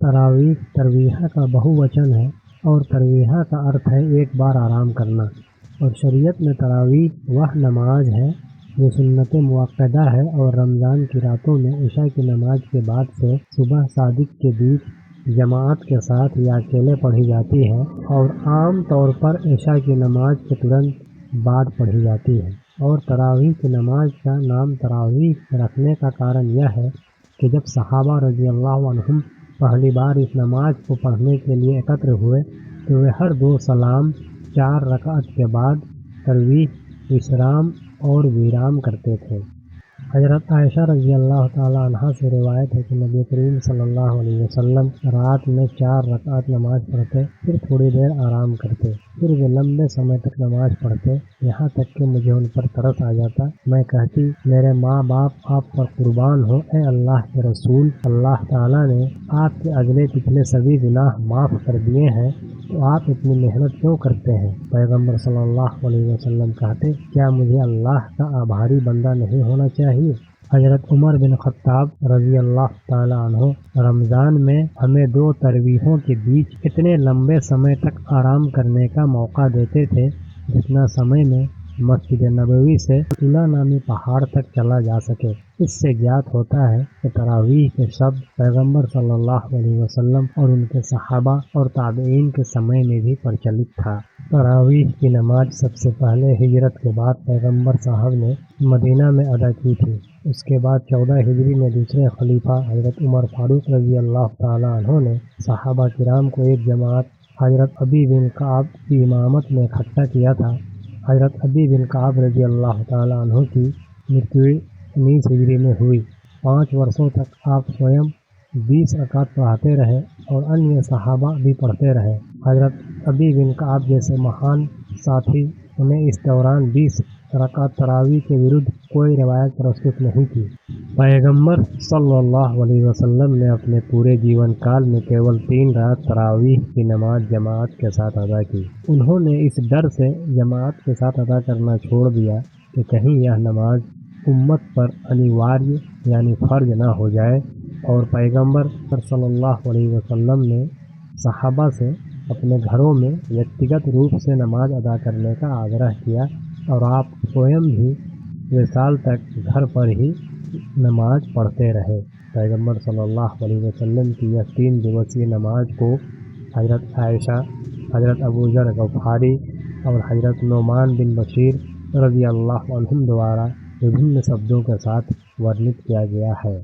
तरावीह तरवीहा का बहुवचन है और तरवीहा का अर्थ है एक बार आराम करना। और शरीयत में तरावीह वह नमाज है जो सुन्नत मुअक्कदा है और रमज़ान की रातों में इशा की नमाज के बाद से सुबह सादिक के बीच जमात के साथ या अकेले पढ़ी जाती है और आम तौर पर इशा की नमाज के तुरंत बाद पढ़ी जाती है। और तरावीह की नमाज का नाम तरावीह रखने का कारण यह है कि जब सहाबा रज़ी अल्लाह अन्हुम पहली बार इस नमाज को पढ़ने के लिए एकत्र हुए तो वे हर 2 सलाम 4 रकात के बाद तरावीह, विश्राम और विराम करते थे। हज़रत आयशा रज़ी अल्लाह ताला अन्हा से रिवायत है कि नबी करीम सल्लल्लाहु अलैहि वसल्लम रात में 4 रकात नमाज पढ़ते, फिर थोड़ी देर आराम करते, फिर वे लंबे समय तक नमाज पढ़ते, यहाँ तक कि मुझे उन पर तरस आ जाता। मैं कहती, मेरे माँ बाप आप पर कुर्बान हो, ए अल्लाह के रसूल, अल्लाह ताला ने आपके अगले पिछले सभी गुनाह माफ़ कर दिए हैं, तो आप इतनी मेहनत क्यों करते हैं? पैगम्बर सल्लल्लाहु अलैहि वसल्लम कहते, क्या मुझे अल्लाह का आभारी बंदा नहीं होना चाहिए? हज़रत उमर बिन ख़त्ताब रज़ी अल्लाह ताला अन्हु रमज़ान में हमें 2 तरावीहों के बीच इतने लंबे समय तक आराम करने का मौका देते थे जितना समय में मस्जिद नबवी से तुला नामी पहाड़ तक चला जा सके। इससे ज्ञात होता है कि तरावीह के शब्द पैगम्बर सल्लल्लाहु अलैहि वसल्लम और उनके सहाबा और ताबईन के समय में भी प्रचलित था। तरावीह की नमाज सबसे पहले हिजरत के बाद पैगम्बर साहब ने मदीना में अदा की थी। उसके बाद 14 हिजरी में दूसरे खलीफा हज़रत उमर फारूक रज़ी अल्लाह ताला अन्हु ने सहाबा किराम को एक जमात हज़रत अबी बिन काब की इमामत में इकट्ठा किया था। हज़रत अबी बिन काब रज़ी अल्लाह ताला अन्हु की मृत्यु 19 हिजरी में हुई। 5 वर्षों तक आप स्वयं 20 रकात पढ़ाते रहे और अन्य सहाबा भी पढ़ते रहे। हज़रत अबी बिन काब जैसे महान साथी ने इस दौरान 20 रकात तरावीह के विरुद्ध कोई रिवायत प्रस्तुत नहीं की। पैगम्बर सल्लल्लाहु अलैहि वसल्लम ने अपने पूरे जीवन काल में केवल 3 रात तरावीह की नमाज जमात के साथ अदा की। उन्होंने इस डर से जमात के साथ अदा करना छोड़ दिया कि कहीं यह नमाज उम्मत पर अनिवार्य यानी फ़र्ज न हो जाए, और पैगम्बर सल्लल्लाहु अलैहि वसल्लम ने सहाबा से अपने घरों में व्यक्तिगत रूप से नमाज अदा करने का आग्रह किया और आप स्वयं भी विसाल तक घर पर ही नमाज पढ़ते रहे। पैगम्बर सल्लल्लाहु अलैहि वसल्लम की यह 3 दिवसीय नमाज को हज़रत आयशा, हज़रत अबू ज़र गफ़ारी और हज़रत नुमान बिन बशीर रज़ी अल्लाह अन्हुम द्वारा विभिन्न शब्दों के साथ वर्णित किया गया है।